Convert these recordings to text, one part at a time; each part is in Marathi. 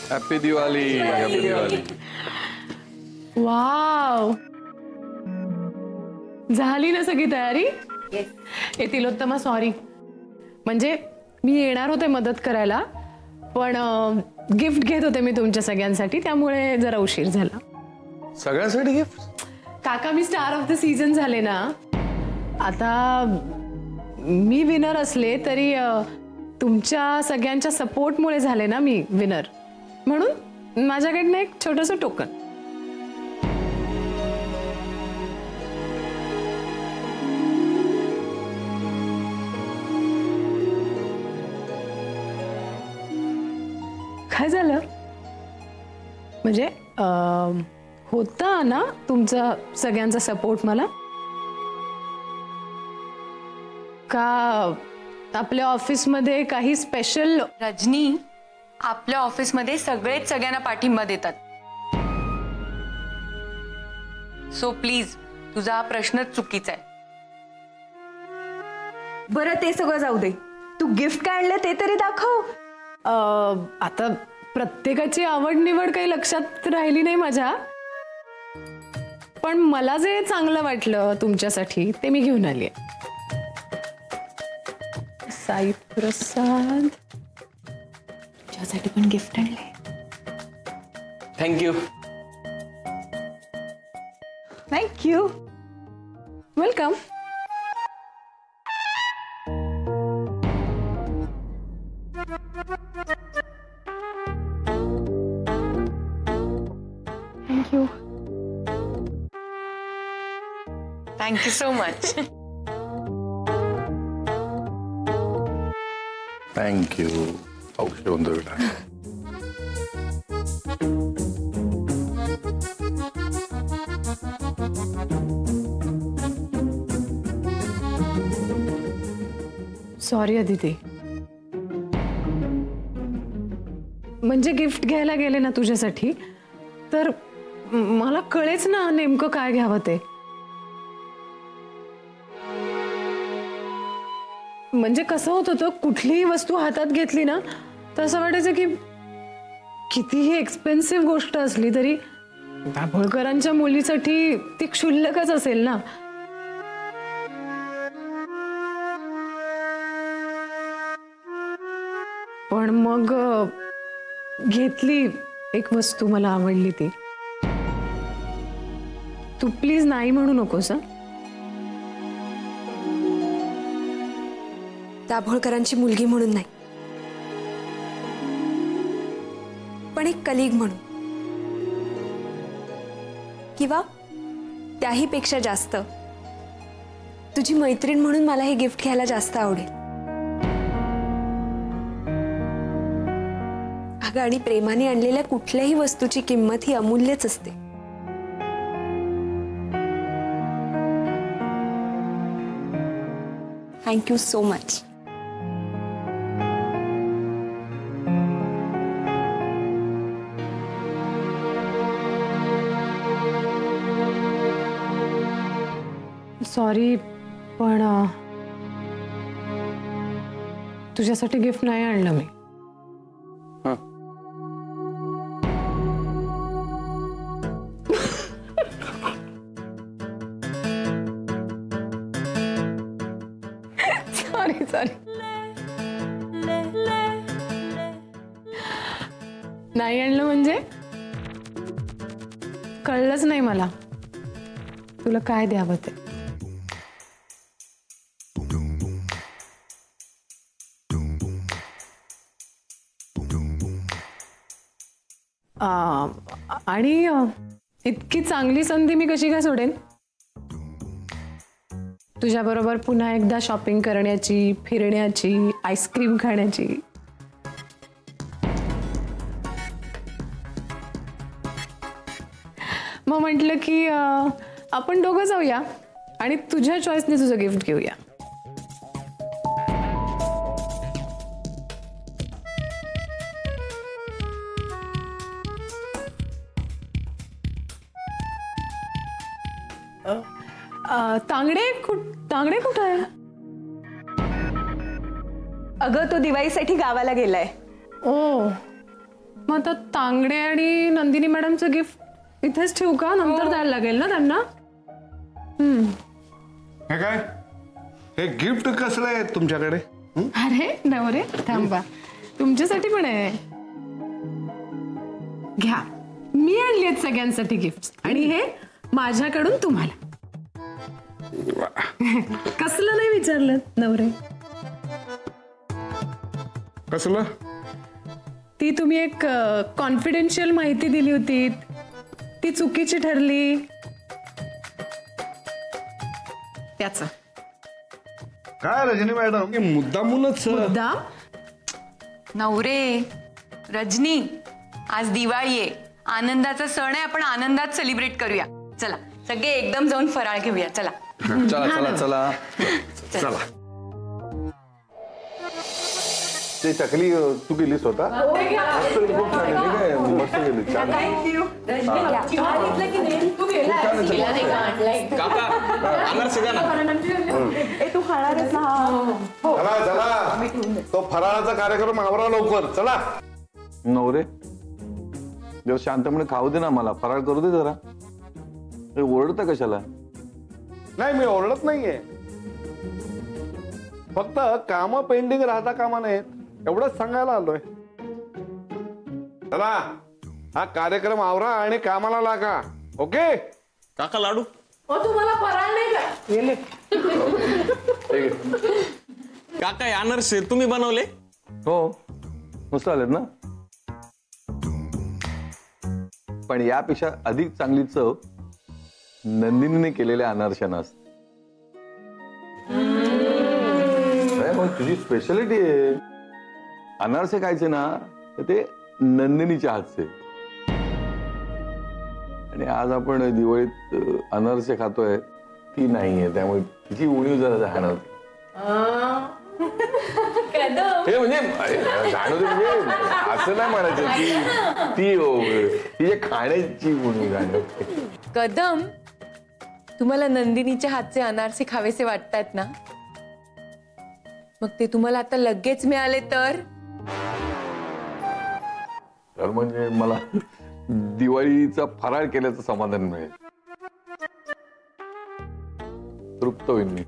Happy Diwali. Happy Diwali. Wow, झाली ना सगळी तयारी? तिलोत्तमा सॉरी, म्हणजे मी येणार होते मदत करायला, पण गिफ्ट घेत होते मी तुमच्या सगळ्यांसाठी, त्यामुळे जरा उशीर झाला. सगळ्यांसाठी गिफ्ट? काका मी स्टार ऑफ द सीझन झाले ना. आता मी विनर असले तरी तुमच्या सगळ्यांच्या सपोर्टमुळे झाले ना मी विनर, म्हणून माझ्याकडनं एक छोटंसं टोकन. काय झालं? म्हणजे होता ना तुमचा सगळ्यांचा सपोर्ट मला? का आपल्या ऑफिसमध्ये काही स्पेशल? रजनी, आपल्या ऑफिसमध्ये सगळेच सगळ्यांना पाठिंबा देतात. सो प्लीज, तुझा हा प्रश्नच चुकीचा आहे. बरं ते सगळं जाऊ दे, तू गिफ्ट काय आणलं ते तरी दाखव. आता प्रत्येकाची आवड निवड काही लक्षात राहिली नाही माझ्या, पण मला जे चांगलं वाटलं तुमच्यासाठी ते मी घेऊन आली. साई प्रसाद, तुझ्यासाठी पण गिफ्ट आणले. Thank you. Thank you. Welcome. Thank you. Thank you so much. Thank you. औषध सॉरी अदिती, म्हणजे गिफ्ट घ्यायला गेले ना तुझ्यासाठी, तर मला कळेच ना नेमकं काय घ्यावं ते. म्हणजे कसं होत होतं, कुठलीही वस्तू हातात घेतली ना तर असं वाटायचं की कितीही एक्सपेन्सिव्ह गोष्ट असली तरी दाभोळकरांच्या मुलीसाठी ती क्षुल्लकच असेल ना. पण मग घेतली एक वस्तू, मला आवडली ती. तू प्लीज नाही म्हणू नकोस. दाभोळकरांची मुलगी म्हणून नाही, पण एक कलीग म्हणून, किंवा त्याही पेक्षा जास्त तुझी मैत्रीण म्हणून मला हे गिफ्ट घ्यायला जास्त आवडेल. अगं, आणि प्रेमाने आणलेल्या कुठल्याही वस्तूची किंमत ही अमूल्यच असते. Thank you so much. सॉरी, पण तुझ्यासाठी गिफ्ट नाही आणलं मी. सॉरी सॉरी, नाही आणलं म्हणजे कळलंच नाही मला तुला काय द्यावं ते. आणि इतकी चांगली संधी मी कशी काय सोडेन? तुझ्याबरोबर पुन्हा एकदा शॉपिंग करण्याची, फिरण्याची, आईस्क्रीम खाण्याची. मग म्हटलं की आपण दोघं जाऊया आणि तुझ्या चॉईसने तुझं गिफ्ट घेऊया. तांगडे कुठं आहे? अगं, तो दिवाळीसाठी गावाला गेलाय. ओ, मग आता तांगडे आणि नंदिनी मॅडमचं गिफ्ट इथेच ठेवू का? नंतर द्यायला लागेल ना त्यांना. हे काय, हे गिफ्ट कसलं आहे तुमच्याकडे? अरे नवरे थांबा, तुमच्यासाठी पण आहे. घ्या, मी आणली आहेत सगळ्यांसाठी गिफ्ट आणि हे माझ्याकडून तुम्हाला. कसलं नाही विचारलं नवरे? कसलं? ती तुम्ही एक कॉन्फिडेन्शियल माहिती दिली होती, ती चुकीची ठरली त्याचं. काय रजनी मॅडम, मुद्दामूनच मुद्दा. नवरे, रजनी, आज दिवाळी आहे, आनंदाचा सण आहे, आपण आनंदात सेलिब्रेट करूया. चला सगळे एकदम जाऊन फराळ घेऊया. चला चला चला चला चला. ते चकली तू केलीस स्वतः? मस्त, खूप छान आहे. ठीक आहे, मस्त केली. छान चला चला, तो फराळाचा कार्यक्रम आवरा लवकर. चला. नवरे, जेव्हा शांतपणे खाऊ दे ना, मला फराळ करू दे जरा. ओरडता कशाला? नाही, मी ओरडत नाहीये, फक्त काम पेंडिंग राहता कामा नयेत एवढंच सांगायला आलोय. चला, हा कार्यक्रम आवरा आणि कामाला लागा. ओके काका लाडू. तुम्हाला फराळ नाही का? काका हे अनारसे तुम्ही बनवले? हो, मस्त आलेत ना. पण यापेक्षा अधिक चांगली चव नंदिनीने केलेल्या अनारशांना असते. मग तुझी स्पेशालिटी आहे. अनारसे खायचे ना तर ते नंदिनीच्या हातचे. आणि आज आपण दिवाळीत अनारसे खातोय, ती नाहीये, त्यामुळे तिची उणीव जरा जाणवते. हे म्हणजे जाणवते म्हणजे असं नाही म्हणायचं, ती खाण्याची उणीव जाणवते. कदम, तुम्हाला नंदिनीच्या हातचे अनारसे खावेसे वाटतात ना? मग ते तुम्हाला आता लगेच मिळाले तर म्हणजे मला दिवाळीचा फराळ केल्याचं समाधान मिळेल. तृप्त होईल मी.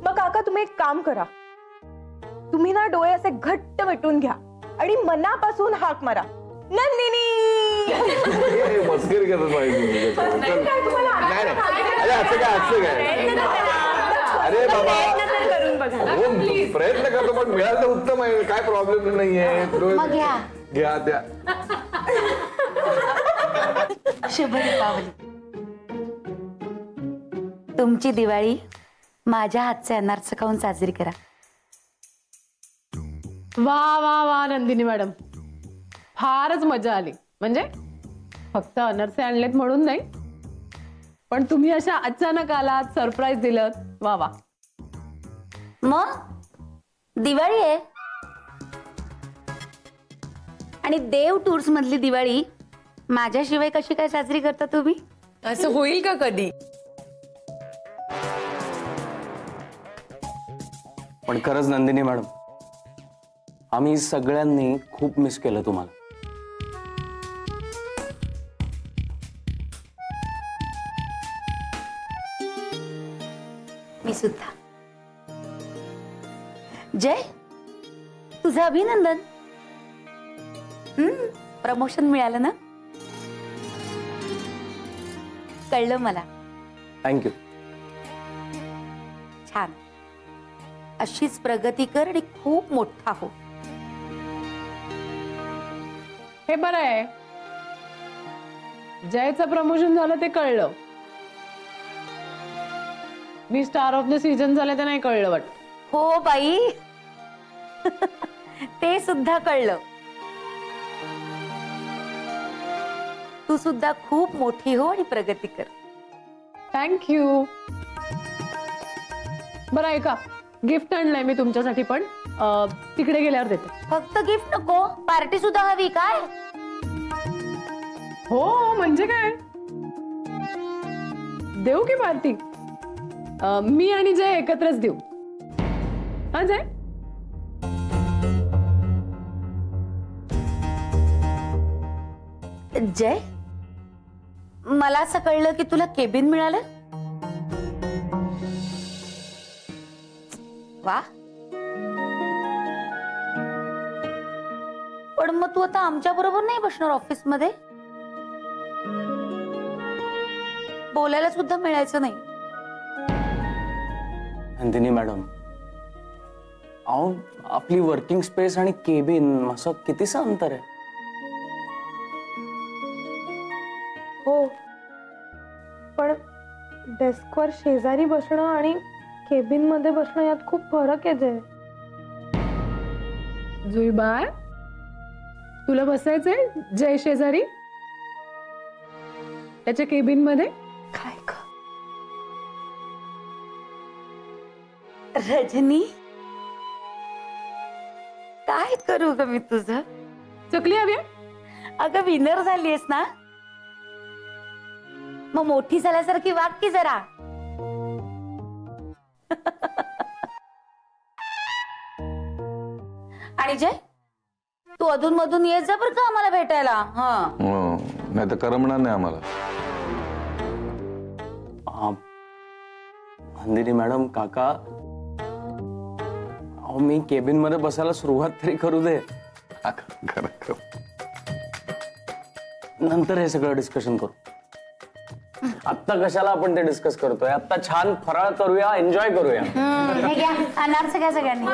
मग काका, तुम्ही एक काम करा, तुम्ही ना डोळे असे घट्ट मिटून घ्या आणि मनापासून हाक मारा, नंदिनी. मस्करी करत पाहिजे. अरे बाबा, करून बघा. प्रयत्न करतो, पण मिळालं तर उत्तम आहे, काय प्रॉब्लेम नाहीये. घ्या त्या. शुभ दीपावली. तुमची दिवाळी माझ्या हातचे अनारसे खाऊन साजरी करा. वा वा वा नंदिनी मॅडम, फारच मजा आली. म्हणजे फक्त अनारसे आणलेत म्हणून नाही, पण तुम्ही अशा अचानक आलात, सरप्राईज दिलं. वा वा. मग दिवाळी आहे आणि देव टूर्स मधली दिवाळी माझ्याशिवाय कशी काय साजरी करता तुम्ही? असं होईल का कधी? पण खरंच नंदिनी मॅडम, आम्ही सगळ्यांनी खूप मिस केलं तुम्हाला. मी सुद्धा. जय, तुझं अभिनंदन. प्रमोशन मिळालं ना? कळलं मला. थँक्यू. छान. अशीच प्रगती कर आणि खूप मोठा हो. हे बरं आहे, जयचं प्रमोशन झालं ते कळलं. मी स्टार ऑफ द सीझन झाले ते नाही कळलं वाटतं. हो बाई, ते सुद्धा कळलं. तू सुद्धा खूप मोठी हो आणि प्रगती कर. थँक्यू. बरं ऐका, गिफ्ट आणलंय मी तुमच्यासाठी, पण तिकडे गेल्यावर देते. फक्त गिफ्ट नको, पार्टी सुद्धा हवी काय? हो म्हणजे काय, देऊ की पार्टी? मी आणि जय एकत्रच देऊ. हा जय? जय, मला असं कळलं की तुला केबिन मिळालं. वा. पण मग तू आता आमच्या बरोबर नाही बसणार ऑफिसमध्ये? बोलायला सुद्धा मिळायचं नाही. नंदिनी मॅडम, अहो आपली वर्किंग स्पेस आणि केबिन असं कितीसं अंतर आहे. हो, पण डेस्कवर शेजारी बसणं आणि केबिन मध्ये बसणं यात खूप फरक आहे जय. जुई बाळ, तुला बसायचंय जय शेजारी त्याच्या केबिन मध्ये? काय ग रजनी, काय करू ग मी तुझं? चकली हवी? अगं विनर झालीयस ना, मग मोठी झाल्यासारखी वाग की जरा. आणि जय, तू अधून मधून येत जा बरं का आम्हाला भेटायला. हा, नाही तर करमणार नाही आम्हाला. नंदिनी मॅडम, काका, अहो मी केबिन मध्ये बसायला सुरुवात तरी करू दे. नंतर हे सगळं डिस्कशन करू. आत्ता कशाला आपण ते डिस्कस करतोय? आत्ता छान फराळ करूया, एन्जॉय करूया. हे घ्या अनार सगळ्यांनी.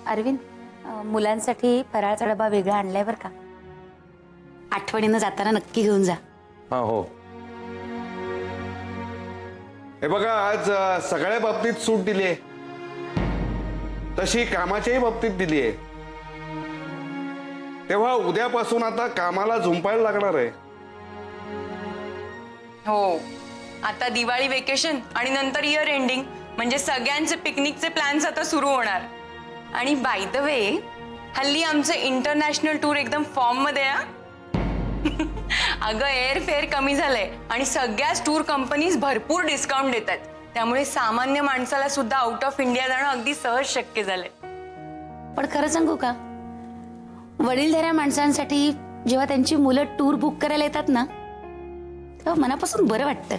अरविंद, मुलांसाठी फराळचा डबा वेगळा आणलाय बर का. आठवणीनं जाताना नक्की घेऊन जा. हा हो. हे बघा, आज सगळ्या बाबतीत सूट दिली आहे, तशी कामाच्याही बाबतीत दिली आहे. तेव्हा उद्यापासून आता कामाला झुंपायला लागणार आहे. हो, आता दिवाळी वेकेशन आणि नंतर इयर एंडिंग म्हणजे सगळ्यांचे पिकनिकचे प्लॅन्स आता सुरू होणार. आणि बाय द वे, हल्ली आमचं इंटरनॅशनल टूर एकदम फॉर्म मध्ये आहे. अगं एअर फेअर कमी झालंय आणि सगळ्याच टूर कंपनीज भरपूर डिस्काउंट देतात. त्यामुळे सामान्य माणसाला सुद्धा आउट ऑफ इंडिया जाणं अगदी सहज शक्य झालंय. पण खरं सांगू का, वडीलधाऱ्या माणसांसाठी जेव्हा त्यांची मुलं टूर बुक करायला येतात ना, तेव्हा मनापासून बरं वाटतं.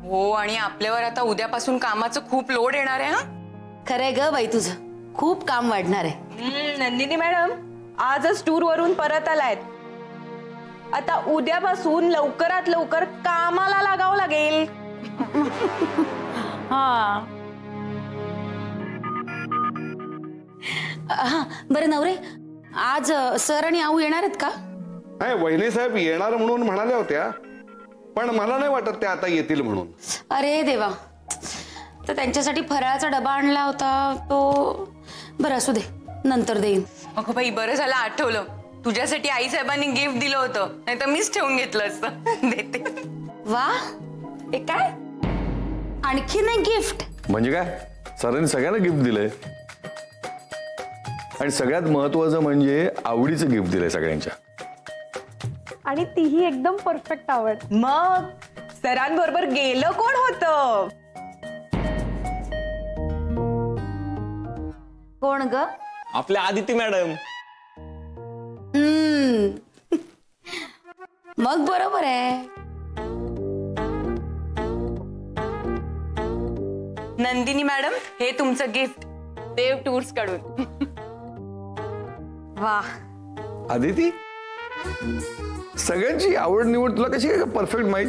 हो, आणि आपल्यावर आता उद्यापासून कामाचं खूप लोड येणार आहे. हा, खरंय ग बाई, तुझं खूप काम वाढणार आहे. नंदिनी मॅडम आजच टूर वरून परत आलायत. आता उद्यापासून लवकरात लवकर कामाला लागावं लागेल. हा, बरं नवरे, आज सर आणि आऊ येणार आहेत का? नाही, वहिनी साहेब येणार म्हणून म्हणाल्या होत्या, पण मला नाही वाटत त्या आता येतील म्हणून. अरे देवा, तर त्यांच्यासाठी फराळाचा डबा आणला होता तो. बरं असू दे, नंतर देईन. अगं बाई, बरं झालं आठवलं. तुझ्यासाठी आई साहेबांनी गिफ्ट दिलं होतं, नाही तर मीच ठेवून घेतलं असतं. देते. वा, हे काय आणखीन एक गिफ्ट? म्हणजे काय, सरांनी सगळ्यांना गिफ्ट दिलंय. आणि सगळ्यात महत्वाचं म्हणजे आवडीचं गिफ्ट दिलंय सगळ्यांच्या. आणि तीही एकदम परफेक्ट आवड. मग सरांबरोबर गेलं कोण होतं? कोण ग? आपल्या आदिती मॅडम. मग बरोबर आहे. नंदिनी मॅडम, हे तुमचं गिफ्ट देव टूर्स कडून. वा, आदिती, सगळ्यांची आवड निवड तुला कशी काय परफेक्ट माहित?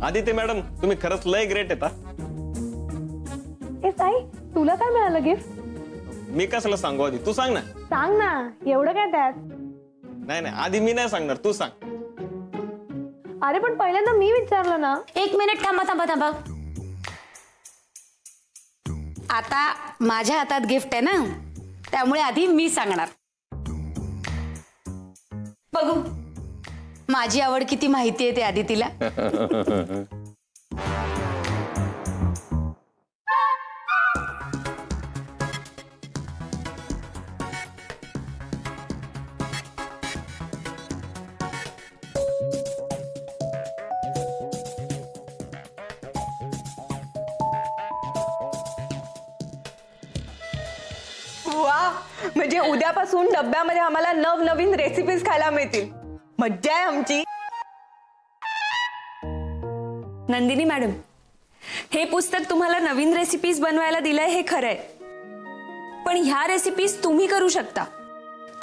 आदिती मॅडम, तुम्ही खरंच लय ग्रेट येता. ए साई, तुला काय मिळालं गिफ्ट? मी कसला सांगू, आधी तू सांग ना. सांग ना, एवढं काय त्यात? नाही नाही, आधी मी नाही सांगणार, तू सांग. अरे पण पहिल्यांदा मी विचारलं ना. एक मिनिट थांबा थांबा थांबा. आता माझ्या हातात गिफ्ट आहे ना, त्यामुळे आधी मी सांगणार. बघू माझी आवड किती माहिती आहे ते आदितीला. म्हणजे उद्यापासून डब्यामध्ये आम्हाला नवनवीन रेसिपीज खायला मिळतील. मज्जा आहे आमची. नंदिनी मॅडम, हे पुस्तक तुम्हाला नवीन रेसिपीज बनवायला दिलंय हे खरंय, पण ह्या रेसिपीज तुम्ही करू शकता.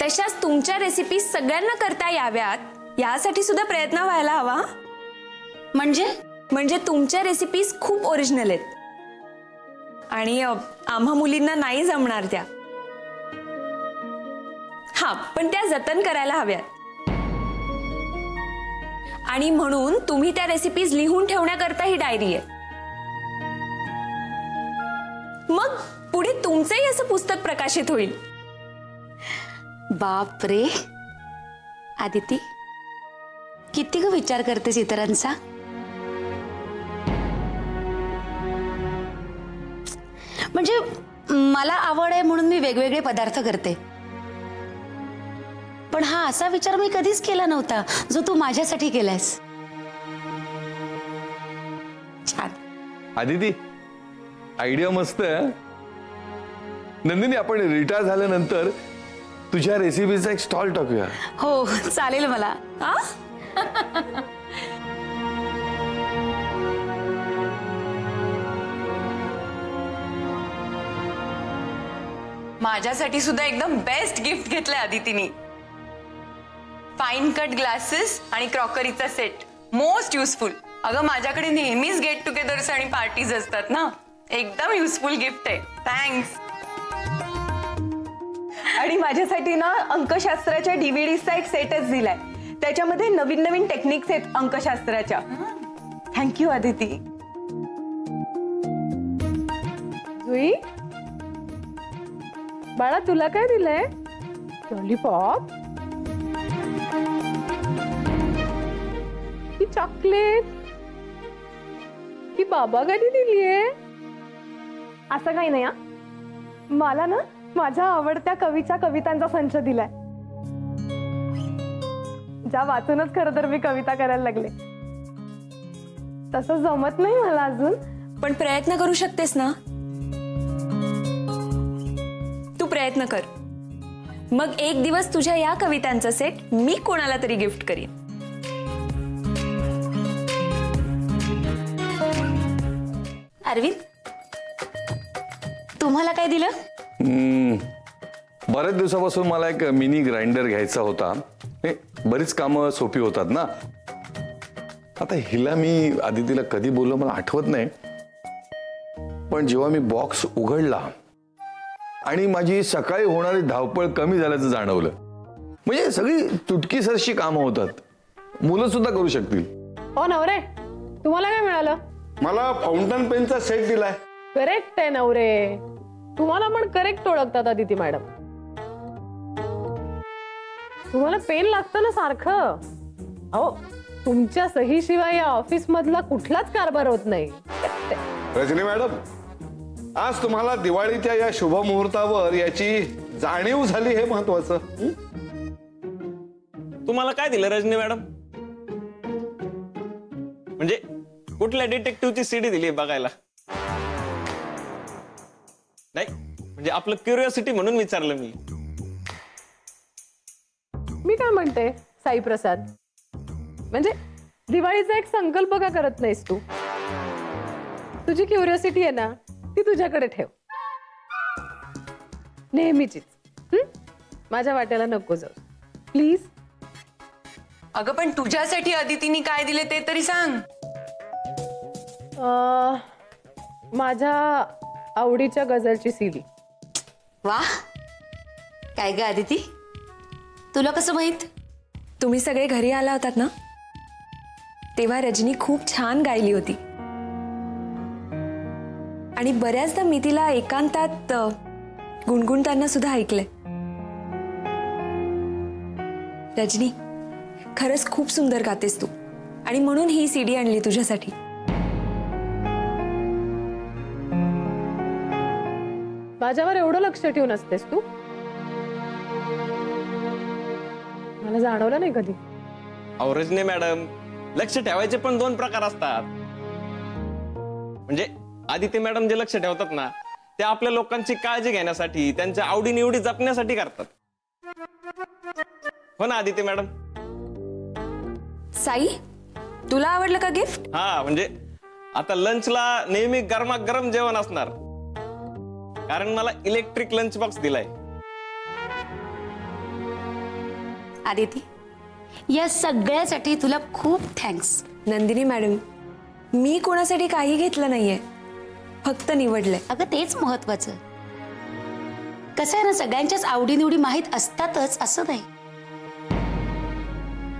तशाच तुमच्या रेसिपीज सगळ्यांना करता याव्यात यासाठी सुद्धा प्रयत्न व्हायला हवा. म्हणजे तुमच्या रेसिपीज खूप ओरिजिनल आहेत आणि आम्हा मुलींना नाही जमणार त्या. हा, पण त्या जतन करायला हव्यात आणि म्हणून तुम्ही त्या रेसिपीज लिहून ठेवण्याकरता ही डायरी आहे. मग पुढे तुमचंही असं पुस्तक प्रकाशित होईल. बाप रे आदिती, किती ग विचार करतेस इतरांचा. म्हणजे मला आवड आहे म्हणून मी वेगवेगळे पदार्थ करते, पण हा असा विचार मी कधीच केला नव्हता जो तू माझ्यासाठी केलायस. छान. आदिती, आयडिया मस्त आहे. नंदिनी, आपण रिटायर झाल्यानंतर तुझ्या रेसिपीचा एक स्टॉल टाकूया. हो चालेल मला. माझ्यासाठी सुद्धा एकदम बेस्ट गिफ्ट घेतलंय आदितीने. फाईन कट ग्लासेस आणि क्रॉकरीचा सेट. Most useful. अगं माझ्याकडे नेहमीच गेट टुगेदर्स आणि पार्टीज असतात ना, एकदम युजफुल गिफ्ट आहे. थँक्स. आणि माझ्यासाठी ना अंकशास्त्राच्या DVDचा एक सेटच दिलाय. त्याच्यामध्ये नवीन नवीन टेक्निक्स आहेत अंकशास्त्राच्या. थँक्यू आदिती. जुई, बाळा तुला काय दिलंय? लॉलीपॉप की चॉकलेट की बाबा गाडी दिलीये? असं काही नाही. मला ना माझ्या आवडत्या कवितांचा संच दिलाय, ज्या वाचूनच खरं तर मी कविता करायला लागले. तसं जमत नाही मला अजून, पण प्रयत्न करू शकतेस ना. तू प्रयत्न कर, मग एक दिवस तुझ्या या कवितांचा सेट मी कोणाला तरी गिफ्ट करीन. अरविंद, तुम्हाला काय दिलं? बऱ्याच दिवसापासून मला एक मिनी ग्राइंडर घ्यायचा होता. बरीच कामं सोपी होतात ना. आता हिला मी आदितीला कधी बोललो मला आठवत नाही, पण जेव्हा मी बॉक्स उघडला आणि माझी सकाळी होणारी धावपळ कमी झाल्याचं जाणवलं. म्हणजे सगळी तुटकीसरशी कामं होतात, मुलं सुद्धा करू शकतील. हो नवरे, तुम्हाला काय मिळालं? मला फाउंटन पेनचा सेट दिलाय. करेक्ट आहे नवरे, तुम्हाला पण करेक्ट ओळखतात आदिती मॅडम. तुम्हाला पेन लागतं ना सारखं. अहो, तुमच्या सही शिवाय या ऑफिस मधला कुठलाच कारभार होत नाही. रजनी मॅडम, आज तुम्हाला दिवाळीच्या या शुभ मुहूर्तावर याची जाणीव झाली हे महत्वाचं. तुम्हाला काय दिलं रजनी मॅडम? म्हणजे कुठल्या डिटेक्टिव्हची सीडी दिली बघायला? नाही म्हणजे आपलं क्युरिओसिटी म्हणून विचारलं मी. मी काय म्हणते साई प्रसाद, म्हणजे दिवाळीचा एक संकल्प का करत नाहीस तू? तुझी क्युरिओसिटी आहे ना, ती तुझ्याकडे ठेव नेहमीचीच. माझ्या वाट्याला नको जाऊ प्लीज. अगं पण तुझ्यासाठी अदितीने काय दिले ते तरी सांग. माझ्या आवडीच्या गझलची सीडी. वा, काय ग आदिती, तुला कसं माहित? तुम्ही सगळे घरी आला होतात ना, तेव्हा रजनी खूप छान गायली होती आणि बऱ्याचदा मी तिला एकांतात गुणगुणताना सुद्धा ऐकलंय. रजनी, खरंच खूप सुंदर गातेस तू आणि म्हणून ही सीडी आणली तुझ्यासाठी. माझ्यावर एवढं लक्ष ठेवून असतेस तू? मला जाणवलं नाही कधी. अहो रजनी मॅडम, लक्ष ठेवायचे पण दोन प्रकार असतात. म्हणजे आदिती मॅडम जे लक्ष ठेवतात ना, ते आपल्या लोकांची काळजी घेण्यासाठी, त्यांच्या आवडीनिवडी जपण्यासाठी करतात. हो ना आदिती मॅडम? साई, तुला आवडलं का गिफ्ट? हा, म्हणजे आता लंचला नेहमी गरमागरम जेवण असणार, कारण मला इलेक्ट्रिक लंच बॉक्स दिलाय. आदिती, या सगळ्यासाठी तुला खूप थँक्स. नंदिनी मॅडम, मी कोणासाठी काही घेतलं नाहीये, फक्त निवडलंय. अगं तेच महत्वाचं. कसं आहे ना, सगळ्यांच्याच आवडीनिवडी माहीत असतातच असं नाही,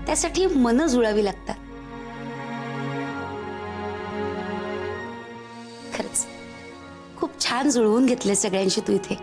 त्यासाठी मनं जुळावी लागतात. खरंच खूप छान जुळवून घेतले सगळ्यांशी तू इथे.